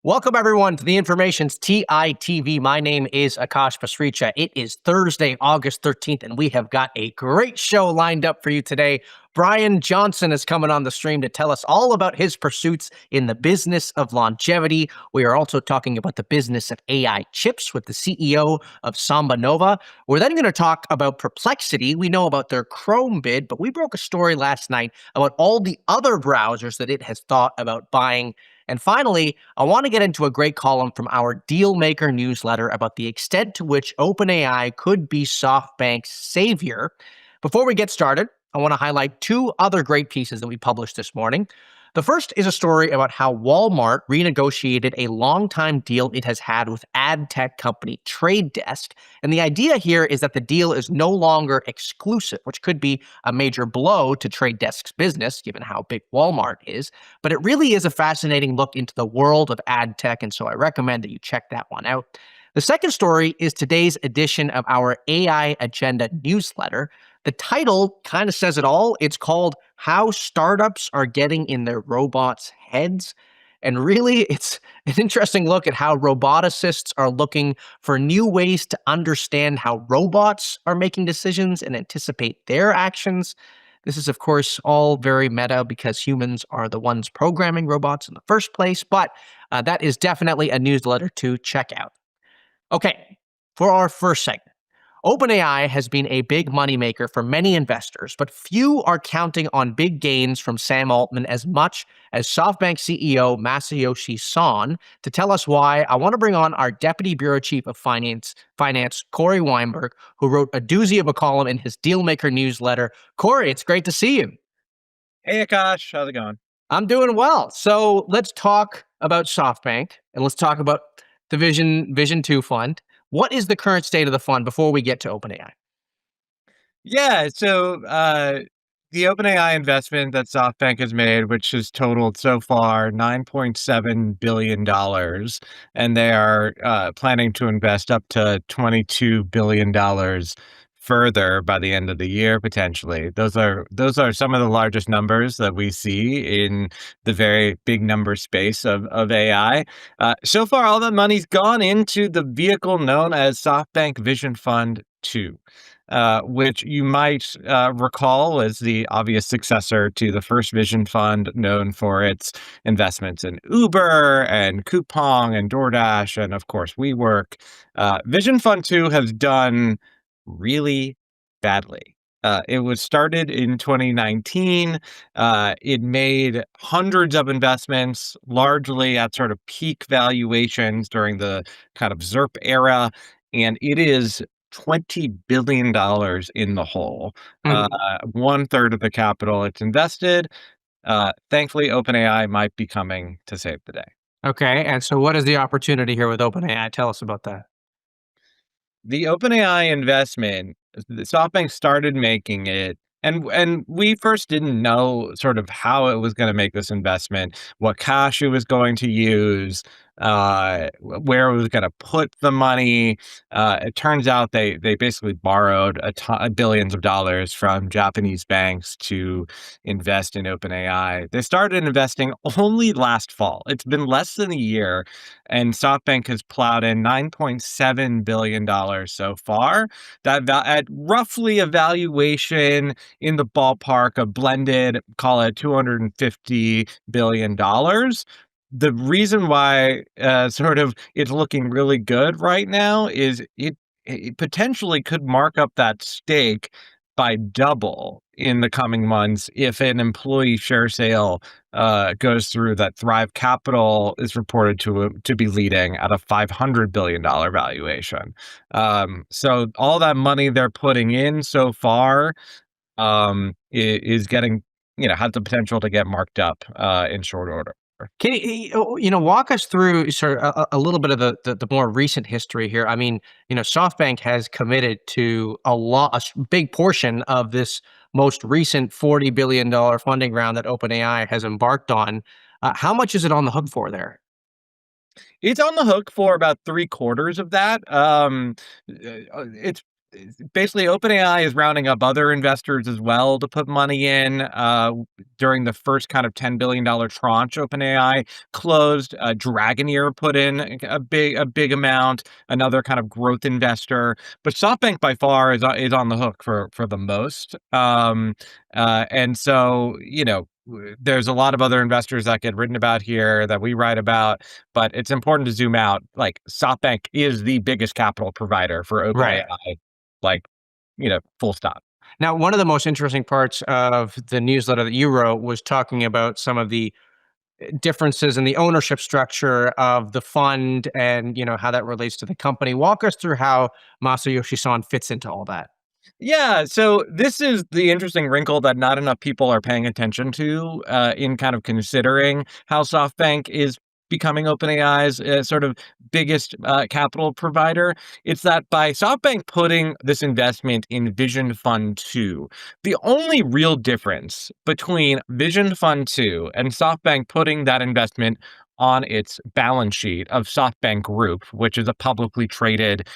Welcome, everyone, to the Information's TITV. My name is Akash Pasricha. It is Thursday, August 13th, and we have got a great show lined up for you today. Bryan Johnson is coming on the stream to tell us all about his pursuits in the business of longevity. We are also talking about the business of AI chips with the CEO of SambaNova. We're then going to talk about Perplexity. We know about their Chrome bid, but we broke a story last night about all the other browsers that it has thought about buying. And finally, I want to get into a great column from our Dealmaker newsletter about the extent to which OpenAI could be SoftBank's savior. Before we get started, I want to highlight two other great pieces that we published this morning. The first is a story about how Walmart renegotiated a longtime deal it has had with ad tech company Trade Desk. And the idea here is that the deal is no longer exclusive, which could be a major blow to Trade Desk's business, given how big Walmart is. But it really is a fascinating look into the world of ad tech, and so I recommend that you check that one out. The second story is today's edition of our AI Agenda newsletter. The title kind of says it all. It's called How Startups Are Getting in Their Robots' Heads. And really, it's an interesting look at how roboticists are looking for new ways to understand how robots are making decisions and anticipate their actions. This is, of course, all very meta because humans are the ones programming robots in the first place, but that is definitely a newsletter to check out. Okay, for our first segment. OpenAI has been a big moneymaker for many investors, but few are counting on big gains from Sam Altman as much as SoftBank CEO Masayoshi Son. To tell us why, I want to bring on our Deputy Bureau Chief of Finance, Cory Weinberg, who wrote a doozy of a column in his Dealmaker newsletter. Cory, it's great to see you. Hey, Akash. How's it going? I'm doing well. So let's talk about SoftBank, and let's talk about the Vision 2 fund. What is the current state of the fund before we get to OpenAI? Yeah, so the OpenAI investment that SoftBank has made, which has totaled so far $9.7 billion, and they are planning to invest up to $22 billion further by the end of the year, potentially. Those are some of the largest numbers that we see in the very big number space of AI. So far, all that money's gone into the vehicle known as SoftBank Vision Fund 2. Which you might recall as the obvious successor to the first Vision Fund, known for its investments in Uber and Coupang and DoorDash and, of course, WeWork. Vision Fund 2 has done really badly. It was started in 2019. It made hundreds of investments, largely at sort of peak valuations during the kind of ZERP era, and it is $20 billion in the hole, one third of the capital it's invested. Thankfully, OpenAI might be coming to save the day. Okay, and so what is the opportunity here with OpenAI? Tell us about that. The OpenAI investment, the SoftBank started making it, and we first didn't know sort of how it was going to make this investment, what cash it was going to use, where it was going to put the money. It turns out they basically borrowed billions of dollars from Japanese banks to invest in OpenAI. They started investing only last fall. It's been less than a year, and SoftBank has plowed in $9.7 billion so far. That at roughly a valuation in the ballpark of blended, call it $250 billion. The reason why sort of it's looking really good right now is it potentially could mark up that stake by double in the coming months if an employee share sale goes through that Thrive Capital is reported to be leading at a $500 billion valuation. So all that money they're putting in so far is getting, has the potential to get marked up in short order. Can you walk us through sort of a little bit of the more recent history here? I mean, SoftBank has committed to a big portion of this most recent $40 billion funding round that OpenAI has embarked on. How much is it on the hook for there? It's on the hook for about 3/4 of that. It's basically OpenAI is rounding up other investors as well to put money in. During the first kind of $10 billion tranche, OpenAI closed. Dragoneer put in a big amount, another kind of growth investor. But SoftBank by far is on the hook for the most. And so, there's a lot of other investors that get written about here that we write about, but it's important to zoom out. Like, SoftBank is the biggest capital provider for Right. OpenAI, like, full stop. Now, one of the most interesting parts of the newsletter that you wrote was talking about some of the differences in the ownership structure of the fund and, how that relates to the company. Walk us through how Masayoshi Son fits into all that. Yeah, so this is the interesting wrinkle that not enough people are paying attention to in kind of considering how SoftBank is becoming OpenAI's sort of biggest capital provider. It's that by SoftBank putting this investment in Vision Fund 2, the only real difference between Vision Fund 2 and SoftBank putting that investment on its balance sheet of SoftBank Group, which is a publicly traded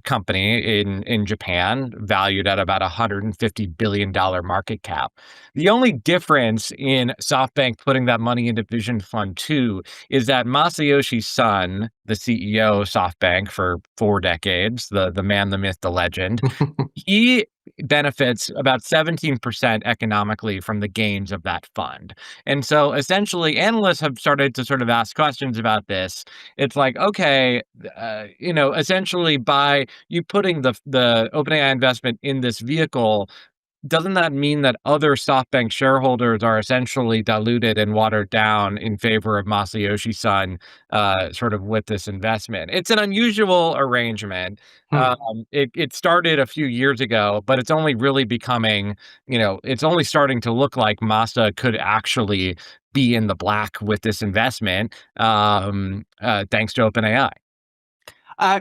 company in Japan, valued at about $150 billion market cap. The only difference in SoftBank putting that money into Vision Fund 2 is that Masayoshi Son, the CEO of SoftBank for 4 decades, the man, the myth, the legend, he benefits about 17% economically from the gains of that fund. And so essentially, analysts have started to sort of ask questions about this. It's like, okay, essentially by you putting the OpenAI investment in this vehicle, doesn't that mean that other SoftBank shareholders are essentially diluted and watered down in favor of Masayoshi Son, sort of with this investment? It's an unusual arrangement. Hmm. It started a few years ago, but it's only really becoming, it's only starting to look like Masa could actually be in the black with this investment, thanks to OpenAI. Uh,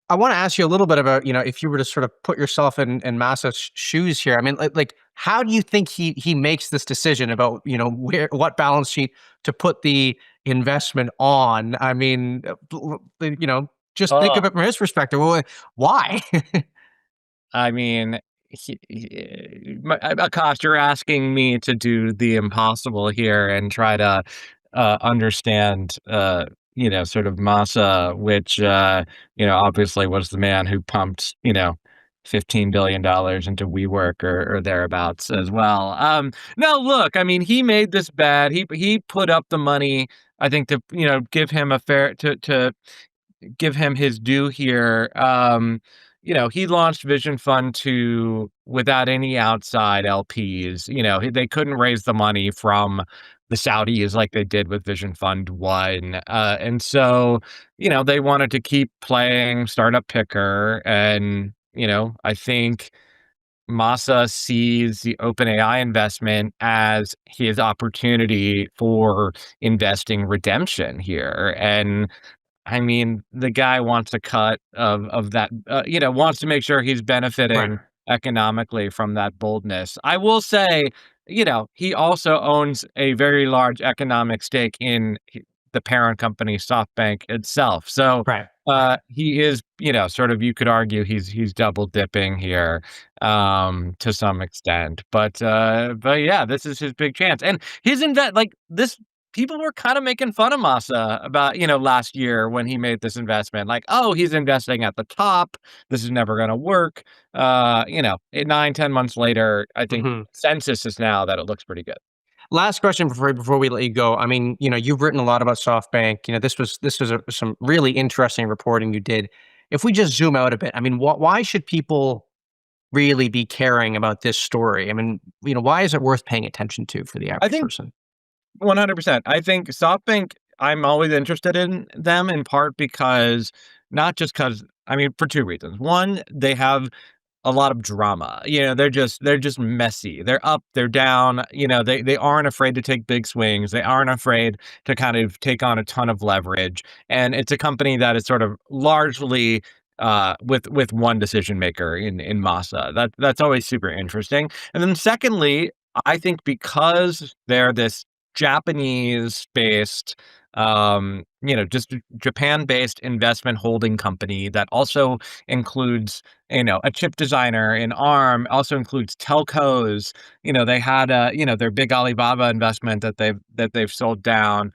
I want to ask you a little bit about, if you were to sort of put yourself in Masa's shoes here. I mean, like, how do you think he makes this decision about, what balance sheet to put the investment on? I mean, just think of Oh, it from his perspective. Well, why? I mean, Akash, you're asking me to do the impossible here and try to understand, sort of Masa, which, obviously was the man who pumped, $15 billion into WeWork or thereabouts as well. No, look, I mean, he made this bet. He put up the money, I think, to, give him a fair to give him his due here. He launched Vision Fund 2 without any outside LPs. They couldn't raise the money from the Saudis like they did with Vision Fund 1. And so, they wanted to keep playing startup picker. And, I think Masa sees the OpenAI investment as his opportunity for investing redemption here. And I mean, the guy wants a cut of that, wants to make sure he's Right. benefiting economically from that boldness. I will say, he also owns a very large economic stake in the parent company, SoftBank itself. So, Right. he is, sort of, you could argue he's double dipping here, to some extent. But yeah, this is his big chance. And his like this people were kind of making fun of Masa about, last year when he made this investment. Like, oh, he's investing at the top. This is never going to work. 9, 10 months later, I think Mhm. consensus is now that it looks pretty good. Last question before we let you go. I mean, you've written a lot about SoftBank. This was some really interesting reporting you did. If we just zoom out a bit, I mean, why should people really be caring about this story? I mean, why is it worth paying attention to for the I average think person? 100%. I think SoftBank, I'm always interested in them in part because not just because, I mean, for two reasons. One, they have a lot of drama. They're just messy. They're up, they're down. They aren't afraid to take big swings. They aren't afraid to kind of take on a ton of leverage. And it's a company that is sort of largely with one decision maker in Masa. That's always super interesting. And then secondly, I think because they're this Japanese based just Japan-based investment holding company that also includes, a chip designer in ARM, also includes telcos. They had their big Alibaba investment that they've sold down.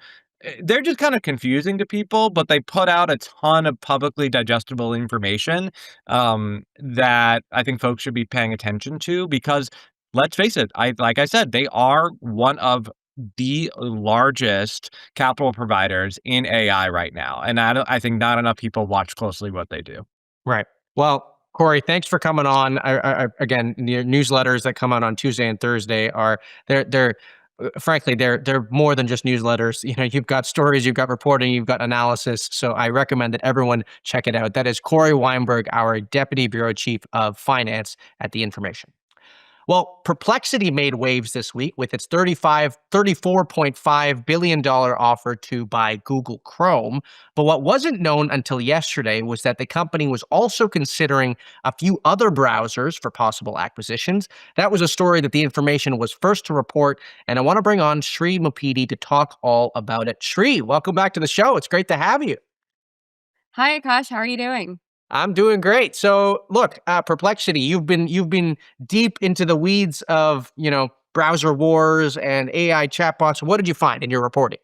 They're just kind of confusing to people, but they put out a ton of publicly digestible information that I think folks should be paying attention to because let's face it, like I said, they are one of the largest capital providers in AI right now, and I think not enough people watch closely what they do. Right. Well, Cory, thanks for coming on. Again, your newsletters that come out on Tuesday and Thursday are they're frankly they're more than just newsletters. You've got stories, you've got reporting, you've got analysis. So I recommend that everyone check it out. That is Cory Weinberg, our Deputy Bureau Chief of Finance at The Information. Well, Perplexity made waves this week with its $34.5 billion offer to buy Google Chrome. But what wasn't known until yesterday was that the company was also considering a few other browsers for possible acquisitions. That was a story that The Information was first to report. And I want to bring on Sri Muppidi to talk all about it. Sri, welcome back to the show. It's great to have you. Hi, Akash. How are you doing? I'm doing great. So, look, Perplexity, you've been deep into the weeds of browser wars and AI chatbots. What did you find in your reporting?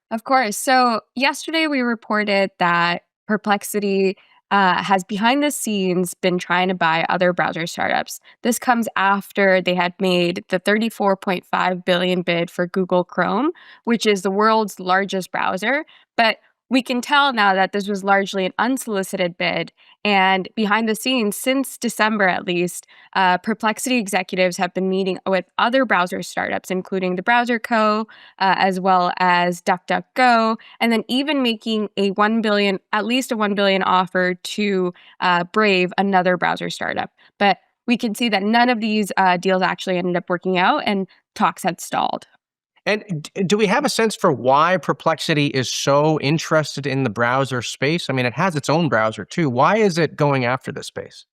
Of course. So, yesterday we reported that Perplexity has behind the scenes been trying to buy other browser startups. This comes after they had made the 34.5 billion bid for Google Chrome, which is the world's largest browser. But we can tell now that this was largely an unsolicited bid. And behind the scenes, since December at least, Perplexity executives have been meeting with other browser startups, including the Browser Co., as well as DuckDuckGo, and then even making at least a 1 billion offer to Brave, another browser startup. But we can see that none of these deals actually ended up working out, and talks had stalled. And do we have a sense for why Perplexity is so interested in the browser space? I mean, it has its own browser too. Why is it going after this space?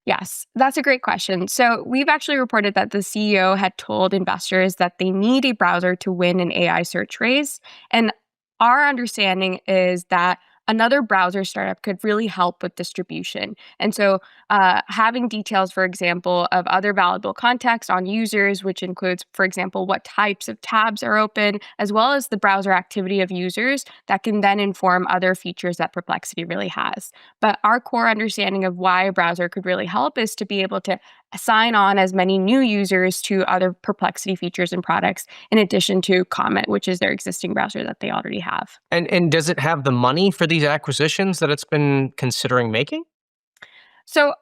Yes, that's a great question. So, we've actually reported that the CEO had told investors that they need a browser to win an AI search race. And our understanding is that another browser startup could really help with distribution. And so, having details, for example, of other valuable context on users, which includes, for example, what types of tabs are open, as well as the browser activity of users, that can then inform other features that Perplexity really has. But our core understanding of why a browser could really help is to be able to assign on as many new users to other Perplexity features and products, in addition to Comet, which is their existing browser that they already have. And does it have the money for these acquisitions that it's been considering making? So,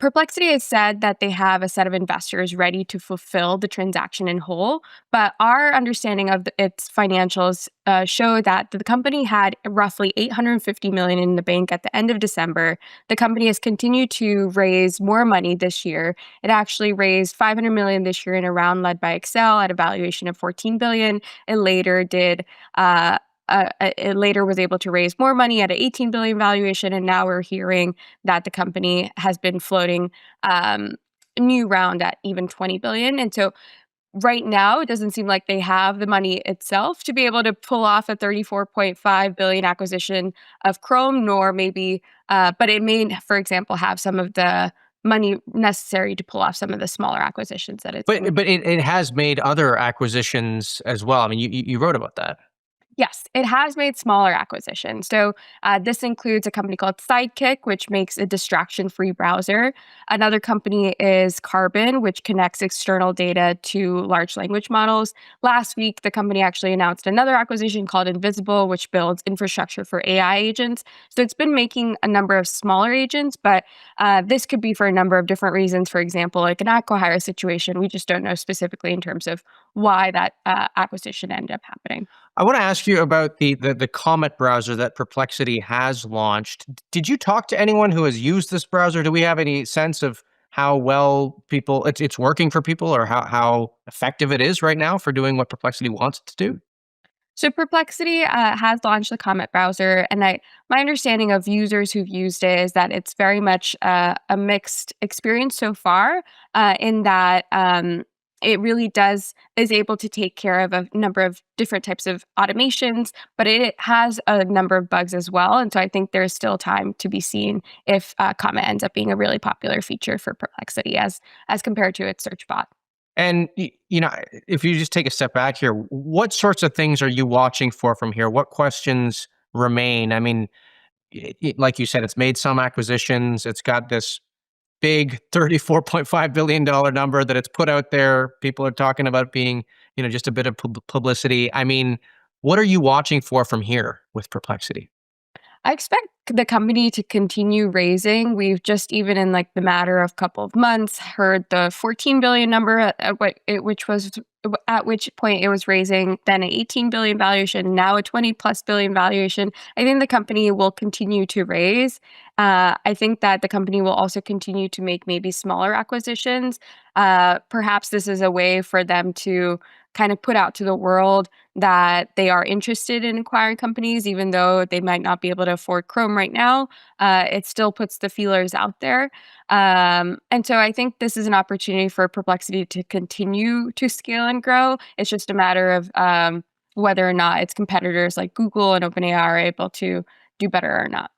Perplexity has said that they have a set of investors ready to fulfill the transaction in whole. But our understanding of its financials show that the company had roughly 850 million in the bank at the end of December. The company has continued to raise more money this year. It actually raised 500 million this year in a round led by Excel at a valuation of 14 billion. It later did. It later was able to raise more money at an 18 billion valuation, and now we're hearing that the company has been floating a new round at even 20 billion. And so right now, it doesn't seem like they have the money itself to be able to pull off a 34.5 billion acquisition of Chrome, nor maybe, but it may, for example, have some of the money necessary to pull off some of the smaller acquisitions that it's But doing. but it has made other acquisitions as well. I mean, you wrote about that. Yes, it has made smaller acquisitions. So this includes a company called Sidekick, which makes a distraction-free browser. Another company is Carbon, which connects external data to large language models. Last week, the company actually announced another acquisition called Invisible, which builds infrastructure for AI agents. So it's been making a number of smaller agents, but this could be for a number of different reasons. For example, like an acquihire situation, we just don't know specifically in terms of why that acquisition ended up happening. I want to ask you about the Comet browser that Perplexity has launched. Did you talk to anyone who has used this browser? Do we have any sense of how well it's working for people, or how effective it is right now for doing what Perplexity wants it to do? So Perplexity has launched the Comet browser, and my understanding of users who've used it is that it's very much a mixed experience so far. In that it really is able to take care of a number of different types of automations, but it has a number of bugs as well. And so I think there's still time to be seen if Comet ends up being a really popular feature for Perplexity as compared to its search bot. And if you just take a step back here, what sorts of things are you watching for from here? What questions remain? I mean, like you said, it's made some acquisitions. It's got this big $34.5 billion number that it's put out there. People are talking about being, just a bit of publicity. I mean, what are you watching for from here with Perplexity? I expect the company to continue raising. We've just, even in like the matter of couple of months, heard the 14 billion number at which point it was raising, then an 18 billion valuation, now a 20 plus billion valuation. I think the company will continue to raise. I think that the company will also continue to make maybe smaller acquisitions. Perhaps this is a way for them to kind of put out to the world that they are interested in acquiring companies, even though they might not be able to afford Chrome right now. It still puts the feelers out there. And so I think this is an opportunity for Perplexity to continue to scale and grow. It's just a matter of whether or not its competitors like Google and OpenAI are able to do better or not.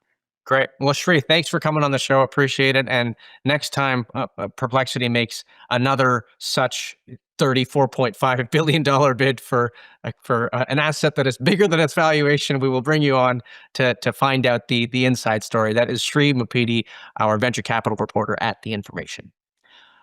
Great. Well, Shri, thanks for coming on the show. Appreciate it. And next time Perplexity makes another such $34.5 billion bid for an asset that is bigger than its valuation, we will bring you on to find out the inside story. That is Shri Muppidi, our venture capital reporter at The Information.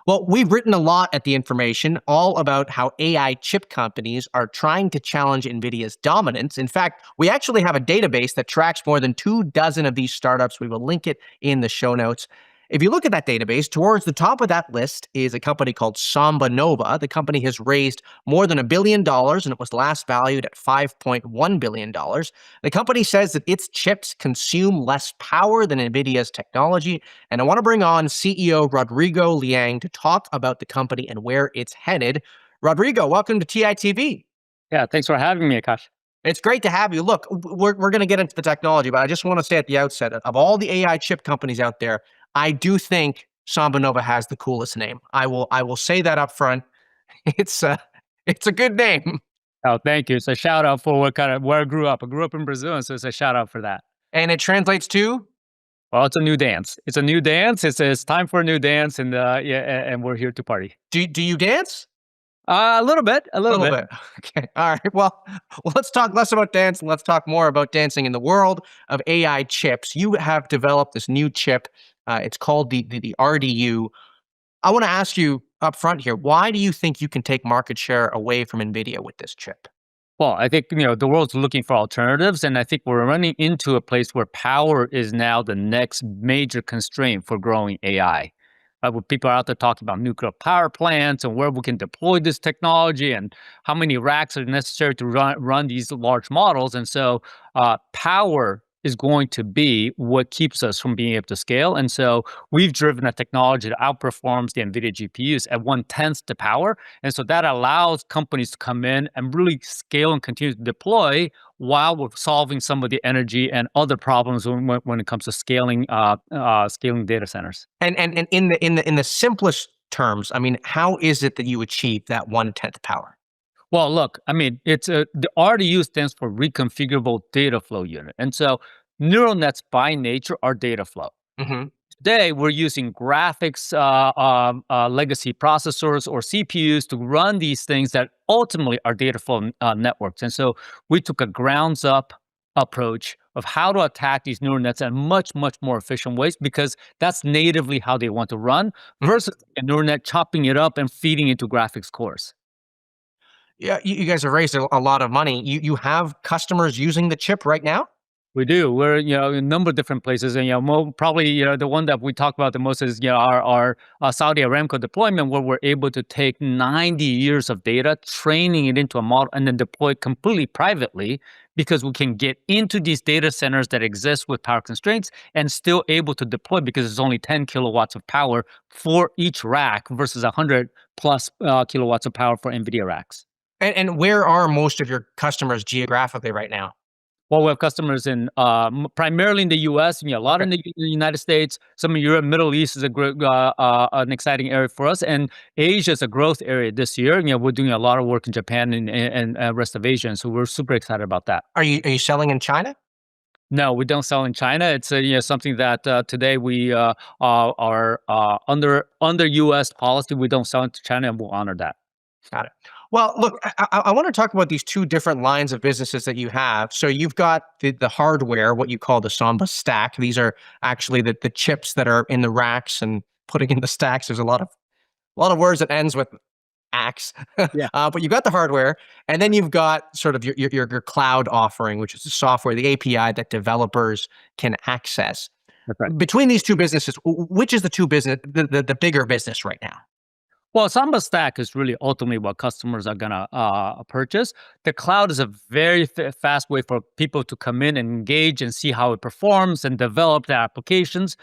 Well, we've written a lot at The Information all about how AI chip companies are trying to challenge NVIDIA's dominance. In fact, we actually have a database that tracks more than 24 of these startups. We will link it in the show notes. If you look at that database, towards the top of that list is a company called SambaNova. The company has raised more than $1 billion, and it was last valued at $5.1 billion. The company says that its chips consume less power than NVIDIA's technology. And I want to bring on CEO Rodrigo Liang to talk about the company and where it's headed. Rodrigo, welcome to TITV. Yeah, thanks for having me, Akash. It's great to have you. Look, we're going to get into the technology, but I just want to say at the outset, of all the AI chip companies out there, I do think SambaNova has the coolest name. I will say that up front. It's a good name. Oh, thank you. It's a shout out for where I grew up. I grew up in Brazil, and so it's a shout out for that. And it translates to? Well, it's a new dance. It's a new dance. It's time for a new dance, and and we're here to party. Do you dance? A little bit. Okay. All right. Well, let's talk less about dance and let's talk more about dancing in the world of AI chips. You have developed this new chip. It's called the RDU. I want to ask you up front here, why do you think you can take market share away from NVIDIA with this chip? Well, I think, the world's looking for alternatives, and I think we're running into a place where power is now the next major constraint for growing AI. Where people are out there talking about nuclear power plants and where we can deploy this technology and how many racks are necessary to run these large models. And so power is going to be what keeps us from being able to scale. And so we've driven a technology that outperforms the NVIDIA GPUs at 1/10 the power. And so that allows companies to come in and really scale and continue to deploy while we're solving some of the energy and other problems when it comes to scaling data centers. And in the simplest terms, I mean, how is it that you achieve that 1/10 power? Well, look, I mean, the RDU stands for reconfigurable data flow unit. And so neural nets by nature are data flow. Mm-hmm. Today, we're using graphics legacy processors or CPUs to run these things that ultimately are data flow networks. And so we took a grounds up approach of how to attack these neural nets in much, much more efficient ways, because that's natively how they want to run versus a neural net chopping it up and feeding into graphics cores. Yeah, you guys have raised a lot of money. You have customers using the chip right now? We do. We're, in a number of different places, and probably, the one that we talk about the most is, our Saudi Aramco deployment, where we're able to take 90 years of data, training it into a model, and then deploy it completely privately, because we can get into these data centers that exist with power constraints and still able to deploy, because it's only 10 kilowatts of power for each rack versus 100 plus kilowatts of power for NVIDIA racks. And where are most of your customers geographically right now? Well, we have customers in primarily in the U.S. A lot in the United States. Some in Europe, Middle East is a great, an exciting area for us, and Asia is a growth area this year. We're doing a lot of work in Japan and rest of Asia, and so we're super excited about that. Are you selling in China? No, we don't sell in China. It's something that today we are under U.S. policy. We don't sell into China, and we'll honor that. Got it. Well, look, I want to talk about these two different lines of businesses that you have. So you've got the hardware, what you call the Samba stack. These are actually the chips that are in the racks and putting in the stacks. There's a lot of words that ends with axe. Yeah. But you've got the hardware, and then you've got sort of your cloud offering, which is the software, the API that developers can access. That's right. Between these two businesses, which is the bigger business right now? Well, Samba Stack is really ultimately what customers are going to purchase. The cloud is a very fast way for people to come in and engage and see how it performs and develop their applications.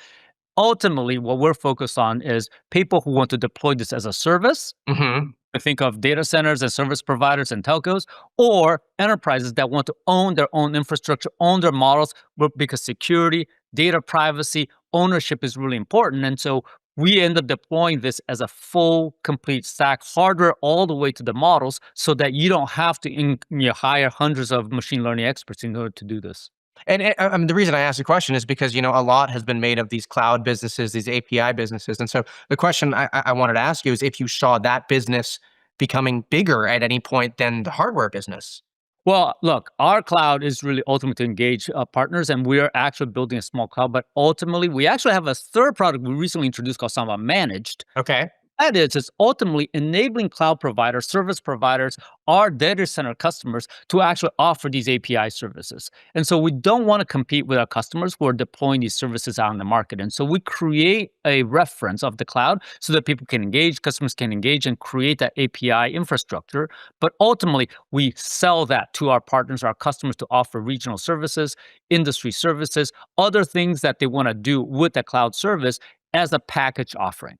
Ultimately, what we're focused on is people who want to deploy this as a service. Mm-hmm. I think of data centers and service providers and telcos, or enterprises that want to own their own infrastructure, own their models, because security, data privacy, ownership is really important. And so we end up deploying this as a full, complete stack, hardware all the way to the models, so that you don't have to hire hundreds of machine learning experts in order to do this. And I mean, the reason I asked the question is because, a lot has been made of these cloud businesses, these API businesses. And so the question I wanted to ask you is if you saw that business becoming bigger at any point than the hardware business. Well, look, our cloud is really ultimately to engage partners, and we are actually building a small cloud. But ultimately, we actually have a third product we recently introduced called Samba Managed. Okay. That is, it's ultimately enabling cloud providers, service providers, our data center customers to actually offer these API services. And so we don't want to compete with our customers who are deploying these services out in the market. And so we create a reference of the cloud so that people can engage, customers can engage and create that API infrastructure. But ultimately, we sell that to our partners, our customers, to offer regional services, industry services, other things that they want to do with the cloud service as a package offering.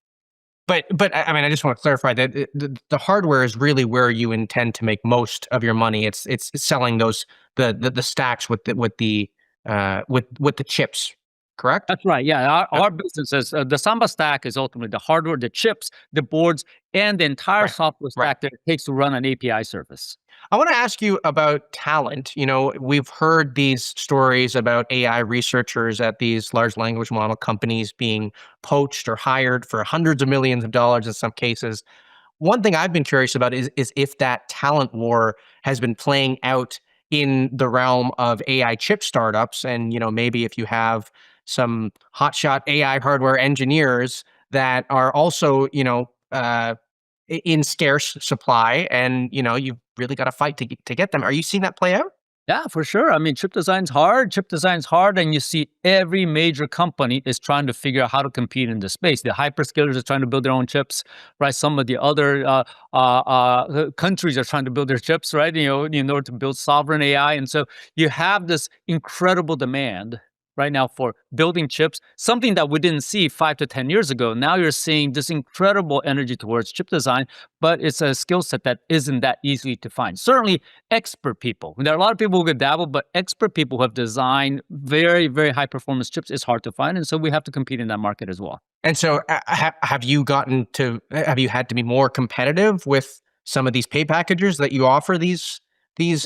But I mean, I just want to clarify that the hardware is really where you intend to make most of your money. It's selling those the stacks with the chips, correct? That's right. Yeah, our business is the Samba stack is ultimately the hardware, the chips, the boards, and the entire software stack that it takes to run an API service. I want to ask you about talent. We've heard these stories about AI researchers at these large language model companies being poached or hired for hundreds of millions of dollars in some cases. One thing I've been curious about is if that talent war has been playing out in the realm of AI chip startups, and maybe if you have some hotshot AI hardware engineers that are also in scarce supply, and you've really got to fight to get them. Are you seeing that play out? Yeah, for sure. I mean, chip design's hard, and you see every major company is trying to figure out how to compete in this space. The hyperscalers are trying to build their own chips, right? Some of the other countries are trying to build their chips, right? In order to build sovereign AI. And so you have this incredible demand right now for building chips, something that we didn't see 5 to 10 years ago. Now you're seeing this incredible energy towards chip design, but it's a skill set that isn't that easy to find. Certainly expert people. There are a lot of people who could dabble, but expert people who have designed very, very high performance chips is hard to find. And so we have to compete in that market as well. And so have you had to be more competitive with some of these pay packages that you offer these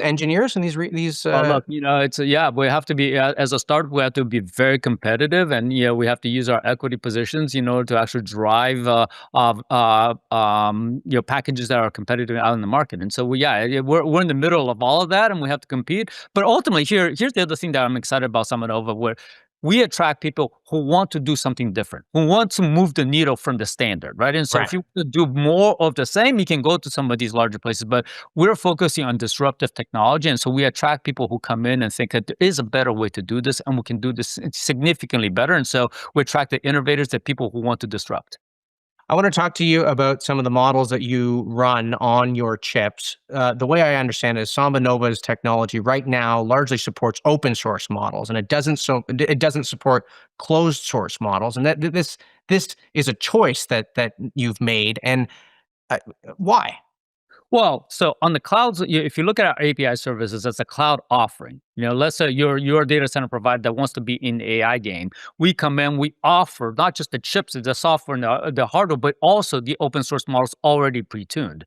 engineers and these Look, it's we have to be as a startup, we have to be very competitive, and we have to use our equity positions in order to actually drive packages that are competitive out in the market. And so we're in the middle of all of that, and we have to compete. But ultimately, here's the other thing that I'm excited about SambaNova, where we attract people who want to do something different, who want to move the needle from the standard, right? And so if you want to do more of the same, you can go to some of these larger places, but we're focusing on disruptive technology. And so we attract people who come in and think that there is a better way to do this, and we can do this significantly better. And so we attract the innovators, the people who want to disrupt. I want to talk to you about some of the models that you run on your chips. The way I understand it is SambaNova's technology right now largely supports open source models, and it doesn't support closed source models. And that this is a choice that you've made. And why? Well, so on the clouds, if you look at our API services as a cloud offering, let's say you're a data center provider that wants to be in the AI game. We come in, we offer not just the chips, the software, and the hardware, but also the open source models already pre-tuned.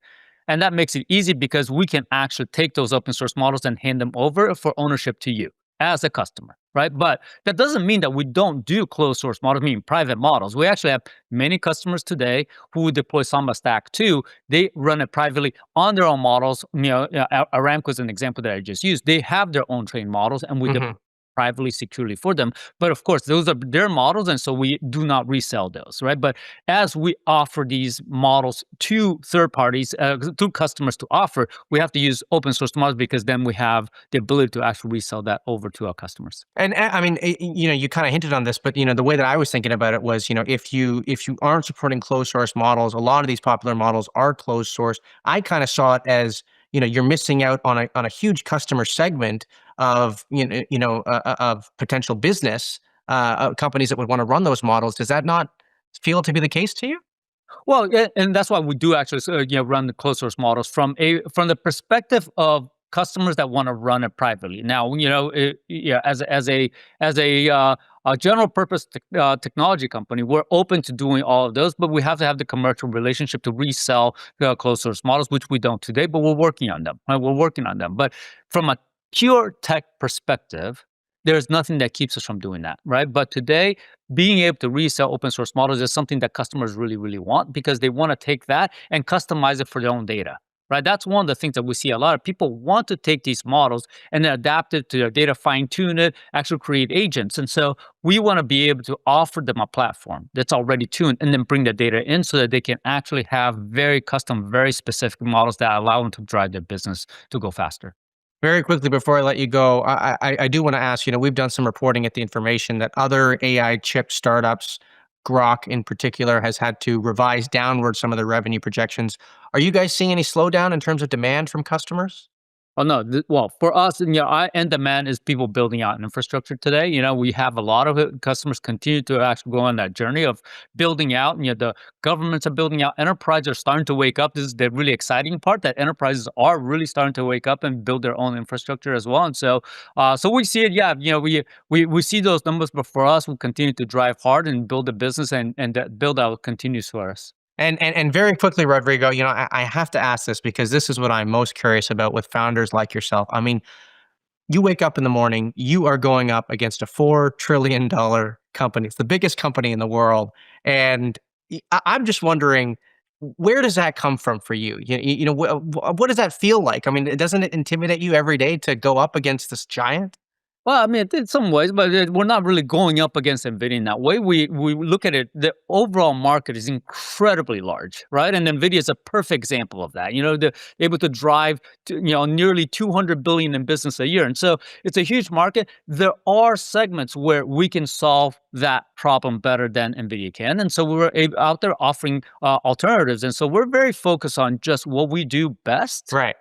And that makes it easy because we can actually take those open source models and hand them over for ownership to you as a customer, right? But that doesn't mean that we don't do closed source models, meaning private models. We actually have many customers today who deploy Samba Stack too. They run it privately on their own models. Aramco is an example that I just used. They have their own trained models, and we deploy privately, securely for them. But of course, those are their models, and so we do not resell those, right? But as we offer these models to third parties, to customers to offer, we have to use open source models because then we have the ability to actually resell that over to our customers. And I mean, you kind of hinted on this, but the way that I was thinking about it was, if you aren't supporting closed source models, a lot of these popular models are closed source. I kind of saw it as, you're missing out on a huge customer segment of of potential business companies that would want to run those models. Does that not feel to be the case to you? Well, yeah, and that's why we do actually run the closed source models from the perspective of customers that want to run it privately. Now, as a general purpose technology company, we're open to doing all of those, but we have to have the commercial relationship to resell closed source models, which we don't today, but we're working on them. Right? We're working on them. But from a pure tech perspective, there's nothing that keeps us from doing that, right? But today, being able to resell open source models is something that customers really, really want because they want to take that and customize it for their own data, right? That's one of the things that we see a lot of people want to take these models and then adapt it to their data, fine tune it, actually create agents. And so we want to be able to offer them a platform that's already tuned and then bring the data in so that they can actually have very custom, very specific models that allow them to drive their business to go faster. Very quickly before I let you go, I do want to ask, we've done some reporting at The Information that other AI chip startups, Grok in particular, has had to revise downward some of their revenue projections. Are you guys seeing any slowdown in terms of demand from customers? Oh no! Well, for us, end demand is people building out an infrastructure today. We have a lot of customers continue to actually go on that journey of building out. The governments are building out. Enterprises are starting to wake up. This is the really exciting part that enterprises are really starting to wake up and build their own infrastructure as well. And so, we see it. Yeah, we see those numbers, but for us, we continue to drive hard and build a business, and that build out continues for us. And very quickly, Rodrigo, I have to ask this because this is what I'm most curious about with founders like yourself. I mean, you wake up in the morning, you are going up against a $4 trillion company. It's the biggest company in the world. And I'm just wondering, where does that come from for you? What does that feel like? I mean, doesn't it intimidate you every day to go up against this giant? Well, I mean, in some ways, but we're not really going up against NVIDIA in that way. We look at it, the overall market is incredibly large, right? And NVIDIA is a perfect example of that. They're able to drive nearly 200 billion in business a year. And so it's a huge market. There are segments where we can solve that problem better than NVIDIA can. And so we're out there offering alternatives. And so we're very focused on just what we do best. Right.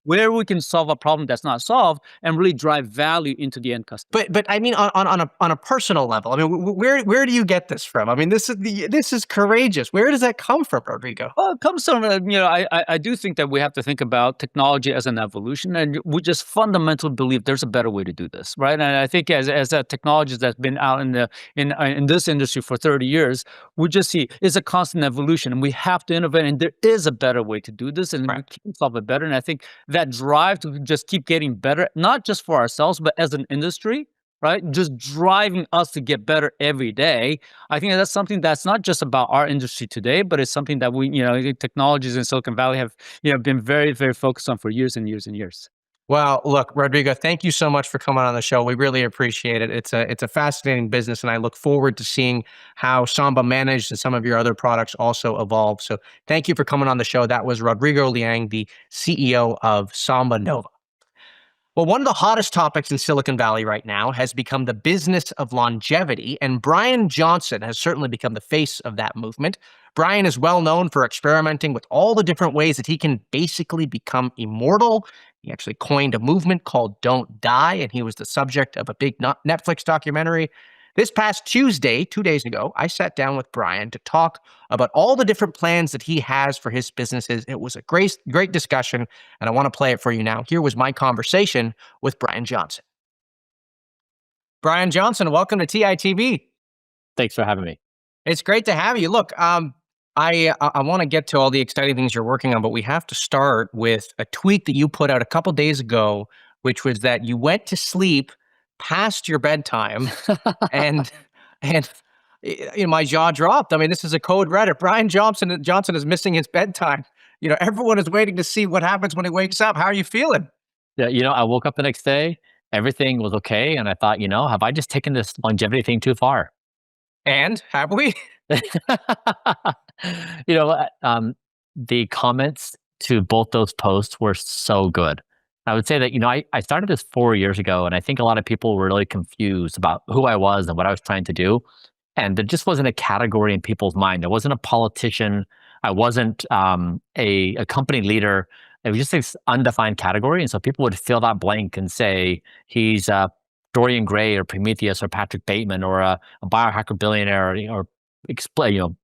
Where we can solve a problem that's not solved and really drive value into the end customer. But I mean, on a personal level, I mean, where do you get this from? I mean, this is courageous. Where does that come from, Rodrigo? Well, it comes from I do think that we have to think about technology as an evolution, and we just fundamentally believe there's a better way to do this, right? And I think as a technology that's been out in this industry for 30 years, we just see it's a constant evolution, and we have to innovate. And there is a better way to do this, and we can solve it better. And I think that drive to just keep getting better, not just for ourselves, but as an industry, right? Just driving us to get better every day. I think that's something that's not just about our industry today, but it's something that we, technologies in Silicon Valley have, been very, very focused on for years and years and years. Well, look, Rodrigo, thank you so much for coming on the show. We really appreciate it. It's a fascinating business, and I look forward to seeing how Samba managed and some of your other products also evolve. So thank you for coming on the show. That was Rodrigo Liang, the CEO of SambaNova. Well, one of the hottest topics in Silicon Valley right now has become the business of longevity, and Bryan Johnson has certainly become the face of that movement. Bryan is well known for experimenting with all the different ways that he can basically become immortal. He actually coined a movement called Don't Die, and he was the subject of a big Netflix documentary. This past Tuesday, 2 days ago, I sat down with Bryan to talk about all the different plans that he has for his businesses. It was a great discussion, and I want to play it for you now. Here was my conversation with Bryan Johnson. Bryan Johnson, welcome to TITV. Thanks for having me. It's great to have you. Look, I want to get to all the exciting things you're working on, but we have to start with a tweet that you put out a couple days ago, which was that you went to sleep past your bedtime, and my jaw dropped. I mean, this is a code Reddit. Bryan Johnson is missing his bedtime. Everyone is waiting to see what happens when he wakes up. How are you feeling? Yeah, I woke up the next day, everything was okay, and I thought, have I just taken this longevity thing too far? And have we? You know what? The comments to both those posts were so good. I would say that, I started this 4 years ago, and I think a lot of people were really confused about who I was and what I was trying to do. And there just wasn't a category in people's mind. I wasn't a politician. I wasn't a company leader. It was just this undefined category. And so people would fill that blank and say, he's Dorian Gray or Prometheus or Patrick Bateman or a biohacker billionaire or explain,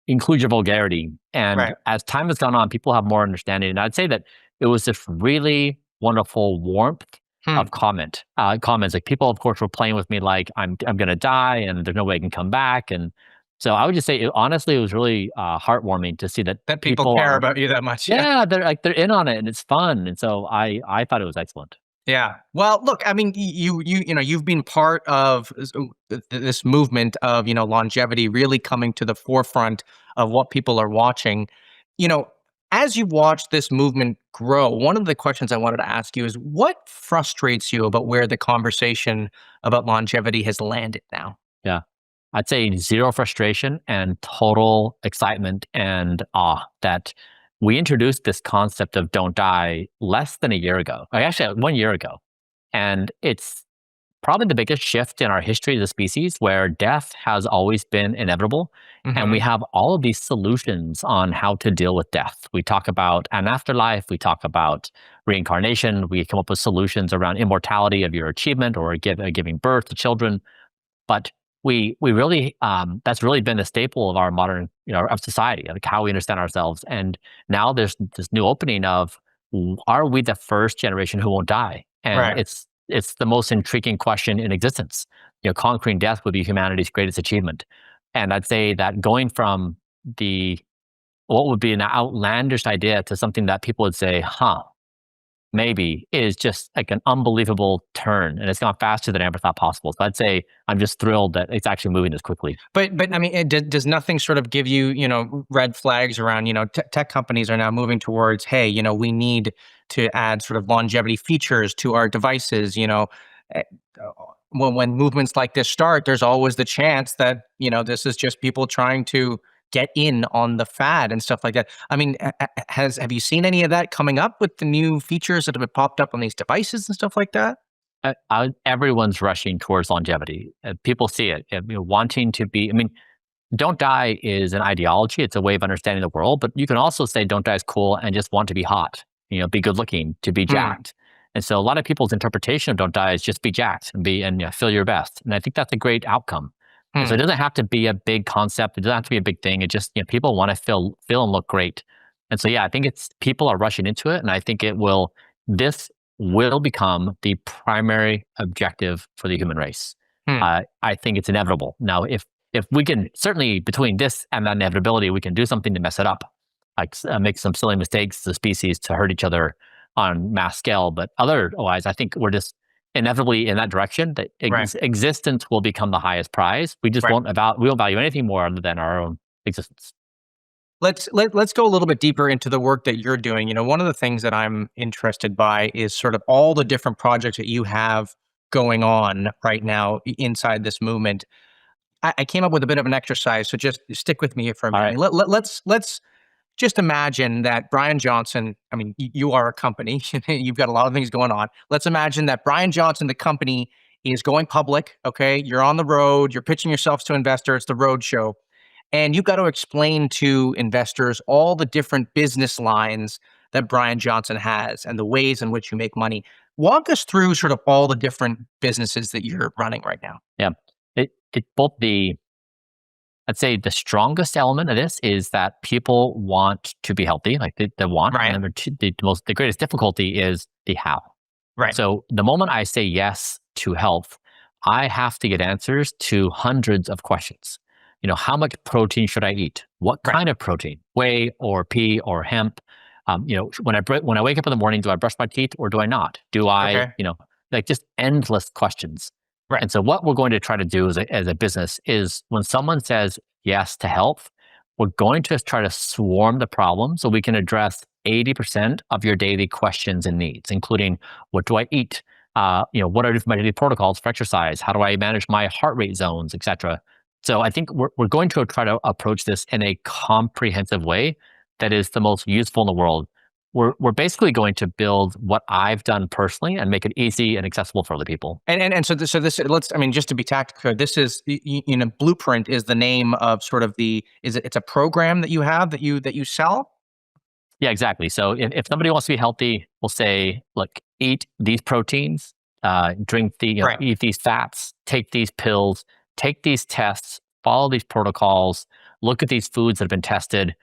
include your vulgarity. And Right. as time has gone on, people have more understanding. And I'd say that it was this really wonderful warmth of comments. Like people, of course, were playing with me like I'm going to die and there's no way I can come back. And so I would just say, honestly, it was really heartwarming to see that People care about you that much. Yeah, they're in on it and it's fun. And so I thought it was excellent. Yeah. Well, look, I mean, you've been part of this movement of, longevity really coming to the forefront of what people are watching. As you watch this movement grow, one of the questions I wanted to ask you is what frustrates you about where the conversation about longevity has landed now? Yeah. I'd say zero frustration and total excitement and awe that we introduced this concept of don't die less than a year ago. Actually, 1 year ago. And it's probably the biggest shift in our history as a species where death has always been inevitable. And we have all of these solutions on how to deal with death. We talk about an afterlife. We talk about reincarnation. We come up with solutions around immortality of your achievement or giving birth to children. But we really, that's really been the staple of our modern, of society, like how we understand ourselves. And now there's this new opening of, are we the first generation who won't die? And Right. it's the most intriguing question in existence. Conquering death would be humanity's greatest achievement. And I'd say that going from what would be an outlandish idea to something that people would say, maybe, is just like an unbelievable turn. And it's gone faster than I ever thought possible. So I'd say I'm just thrilled that it's actually moving this quickly. But I mean, does nothing sort of give you, red flags around, tech companies are now moving towards, hey, we need to add sort of longevity features to our devices, eh, when movements like this start, there's always the chance that, this is just people trying to get in on the fad and stuff like that. I mean, have you seen any of that coming up with the new features that have popped up on these devices and stuff like that? Everyone's rushing towards longevity. People see it, wanting to be. I mean, don't die is an ideology. It's a way of understanding the world. But you can also say don't die is cool and just want to be hot. Be good looking, to be jacked. And so a lot of people's interpretation of don't die is just be jacked and feel your best. And I think that's a great outcome. So it doesn't have to be a big concept. It doesn't have to be a big thing. It just, people want to feel and look great. And so, yeah, I think people are rushing into it. And I think this will become the primary objective for the human race. I think it's inevitable. Now, if we can, certainly between this and that inevitability, we can do something to mess it up, like make some silly mistakes as a species to hurt each other on mass scale. But otherwise, I think we're just inevitably in that direction, that existence will become the highest prize. We just won't value anything more other than our own existence. Let's go a little bit deeper into the work that you're doing. One of the things that I'm interested by is sort of all the different projects that you have going on right now inside this movement. I came up with a bit of an exercise, so just stick with me here for a minute. Right. Let's just imagine that Bryan Johnson, I mean, you are a company, you've got a lot of things going on. Let's imagine that Bryan Johnson, the company, is going public, okay? You're on the road, you're pitching yourselves to investors, the road show, and you've got to explain to investors all the different business lines that Bryan Johnson has and the ways in which you make money. Walk us through sort of all the different businesses that you're running right now. Yeah. both I'd say the strongest element of this is that people want to be healthy, like they want. Right. And number two, the greatest difficulty is the how. Right. So the moment I say yes to health, I have to get answers to hundreds of questions. How much protein should I eat? What kind of protein? Whey or pea or hemp? When I wake up in the morning, do I brush my teeth or do I not? Do I, like just endless questions. Right. And so what we're going to try to do as a business is when someone says yes to health, we're going to try to swarm the problem so we can address 80% of your daily questions and needs, including what do I eat? What are my daily protocols for exercise? How do I manage my heart rate zones, et cetera? So I think we're going to try to approach this in a comprehensive way that is the most useful in the world. We're basically going to build what I've done personally and make it easy and accessible for other people. And so this just to be tactical, this is Blueprint is the name of sort of it's a program that you have that you sell. Yeah, exactly. So if somebody wants to be healthy, we'll say, look, eat these proteins, drink eat these fats, take these pills, take these tests, follow these protocols, look at these foods that have been tested.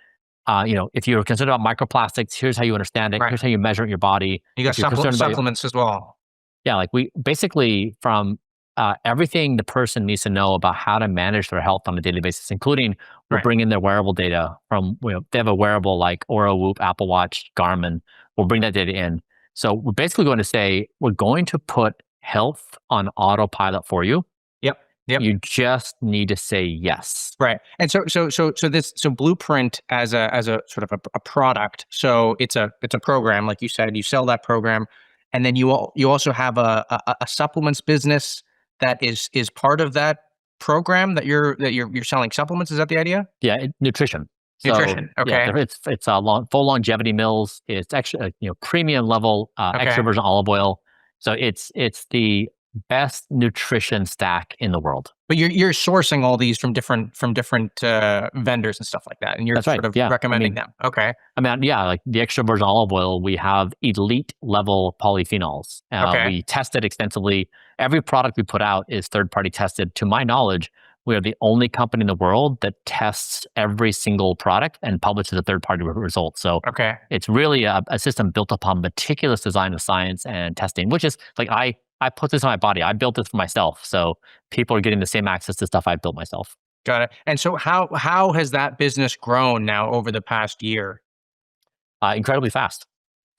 If you're concerned about microplastics, here's how you understand it. Here's how you measure it in your body. You got supplements as well. Yeah, like we basically from everything the person needs to know about how to manage their health on a daily basis, including we'll bring in their wearable data from, they have a wearable like Oura, Whoop, Apple Watch, Garmin. We'll bring that data in. So we're basically going to say, we're going to put health on autopilot for you. Yep. You just need to say yes. Right. And so Blueprint as a sort of a product. So it's a program, like you said, you sell that program, and then you also have a supplements business that is part of that program that you're selling supplements. Is that the idea? Yeah, nutrition. Nutrition. So, okay. Yeah, it's full longevity meals. It's actually premium level extra virgin olive oil. So it's the best nutrition stack in the world. But you're sourcing all these from different vendors and stuff like that, and you're recommending them. Okay. Like the extra virgin olive oil, we have elite level polyphenols. We test it extensively. Every product we put out is third party tested. To my knowledge, we are the only company in the world that tests every single product and publishes a third party result. So it's really a system built upon meticulous design of science and testing, which is like I put this on my body. I built this for myself. So people are getting the same access to stuff I built myself. Got it. And so how has that business grown now over the past year? Incredibly fast.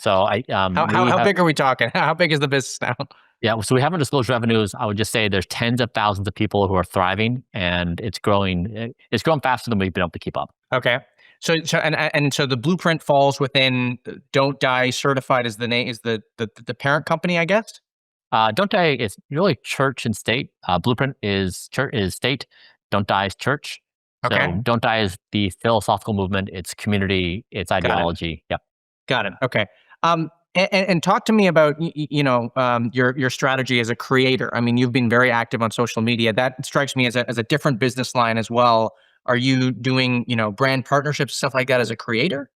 So how big are we talking? How big is the business now? Yeah, so we haven't disclosed revenues. I would just say there's tens of thousands of people who are thriving, and it's growing. It's growing faster than we've been able to keep up. Okay. So the Blueprint falls within Don't Die Certified is the name, is the parent company, I guess. Don't Die is really church and state. Blueprint is state. Don't Die is church. Okay. So Don't Die is the philosophical movement. It's community. It's ideology. Yep. Got it. Okay. And talk to me about your strategy as a creator. I mean, you've been very active on social media. That strikes me as a different business line as well. Are you doing brand partnerships, stuff like that as a creator?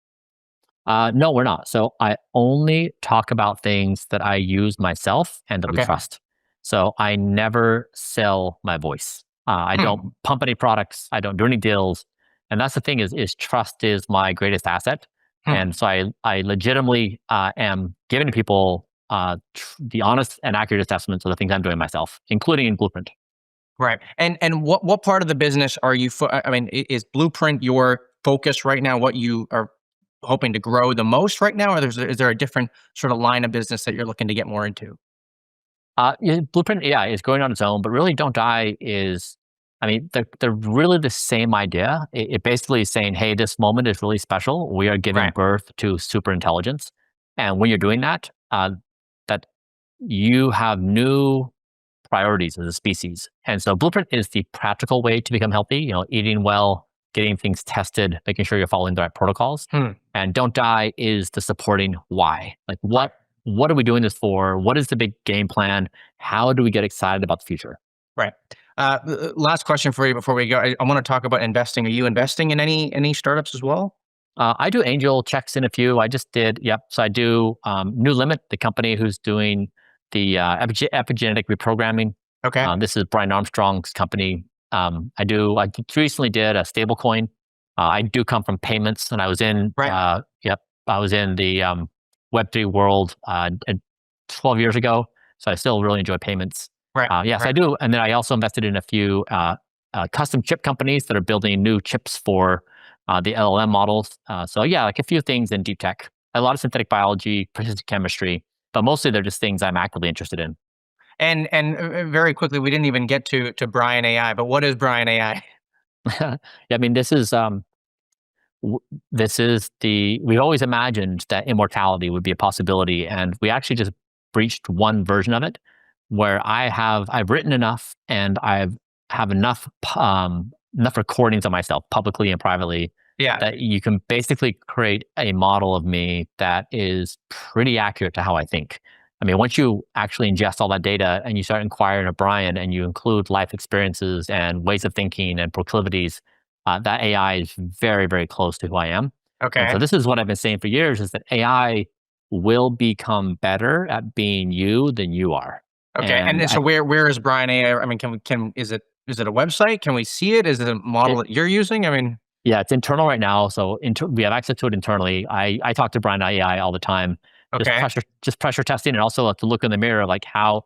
No, we're not. So I only talk about things that I use myself and that we trust. So I never sell my voice. I don't pump any products. I don't do any deals. And that's the thing is trust is my greatest asset. And so I legitimately am giving to people the honest and accurate assessments of the things I'm doing myself, including in Blueprint. Right. And what part of the business are you? Is Blueprint your focus right now? What you are hoping to grow the most right now, or is there a different sort of line of business that you're looking to get more into? Blueprint AI is going on its own, but really Don't Die is, they're really the same idea. It basically is saying, hey, this moment is really special. We are giving birth to super intelligence. And when you're doing that, that you have new priorities as a species. And so Blueprint is the practical way to become healthy, eating well, getting things ltested, making sure you're following the right protocols. And Don't Die is the supporting why. Like what are we doing this for? What is the big game plan? How do we get excited about the future? Right. Last question for you before we go. I want to talk about investing. Are you investing in any startups as well? I do angel checks in a few. I just did. Yep. So I do New Limit, the company who's doing the epigenetic reprogramming. Okay. This is Brian Armstrong's company. I recently did a stable coin. I do come from payments, and I was in, Right. I was in the Web3 world 12 years ago. So I still really enjoy payments. Right. Yes, right. I do. And then I also invested in a few custom chip companies that are building new chips for the LLM models. So yeah, like a few things in deep tech, a lot of synthetic biology, precision chemistry, but mostly they're just things I'm actively interested in. And very quickly, we didn't even get to Bryan AI, but what is Bryan AI? Yeah, I mean, this is we always imagined that immortality would be a possibility, and we actually just breached one version of it, where I've written enough, and have enough recordings of myself publicly and privately Yeah. that you can basically create a model of me that is pretty accurate to how I think. I mean, once you actually ingest all that data and you start inquiring of Brian and you include life experiences and ways of thinking and proclivities, that AI is very, very close to who I am. And so Okay. this is what I've been saying for years, is that AI will become better at being you than you are. Okay. And And then so where is Bryan AI? I mean, is it a website? Can we see it? Is it a model it, that you're using? I mean, yeah, it's internal right now. So we have access to it internally. I talk to Bryan AI all the time, okay. just pressure testing, and also to look in the mirror, like how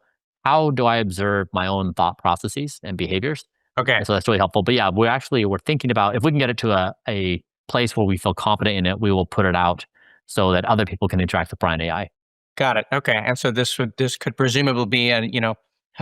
do I observe my own thought processes and behaviors. Okay. And so that's really helpful. But yeah, we're thinking about, if we can get it to a place where we feel confident in it, we will put it out so that other people can interact with Bryan AI. Got it. Okay. And so this could presumably be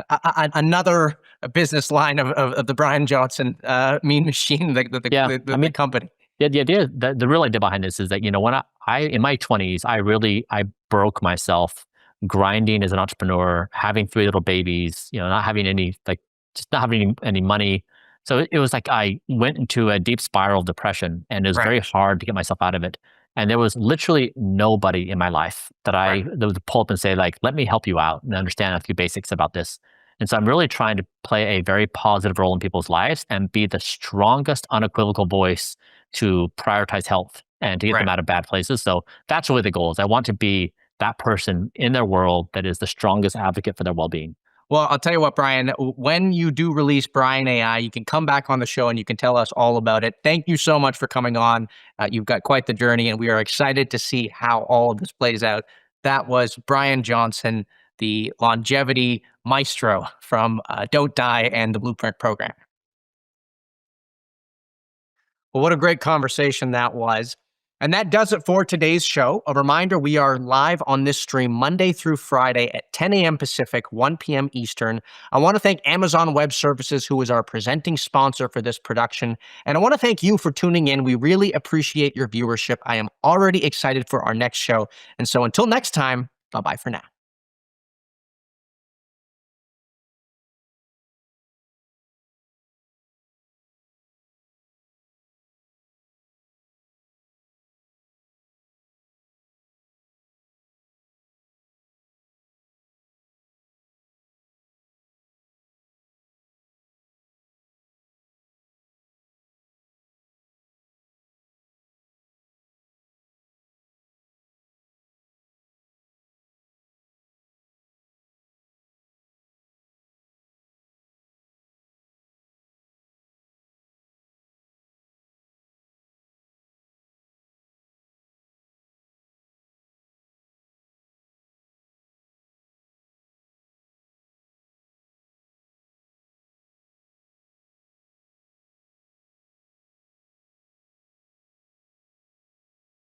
another business line of the Bryan Johnson mean machine, Yeah, I the mean, company. yeah, the idea, the real idea behind this is that, when I in my 20s, I broke myself grinding as an entrepreneur, having three little babies, not having any, like, just not having any money. So it was like I went into a deep spiral of depression, and it was Right. very hard to get myself out of it. And there was literally nobody in my life Right. that would pull up and say, like, let me help you out and understand a few basics about this. And so I'm really trying to play a very positive role in people's lives and be the strongest, unequivocal voice to prioritize health and to get them Right. out of bad places. So that's really the goal, is I want to be that person in their world that is the strongest advocate for their well-being. Well, I'll tell you what, Brian, when you do release Bryan AI, you can come back on the show and you can tell us all about it. Thank you so much for coming on. You've got quite the journey, and we are excited to see how all of this plays out. That was Bryan Johnson, the longevity maestro from Don't Die and the Blueprint program. Well, what a great conversation that was. And that does it for today's show. A reminder, we are live on this stream Monday through Friday at 10 a.m. Pacific, 1 p.m. Eastern. I want to thank Amazon Web Services, who is our presenting sponsor for this production. And I want to thank you for tuning in. We really appreciate your viewership. I am already excited for our next show. And so until next time, bye-bye for now.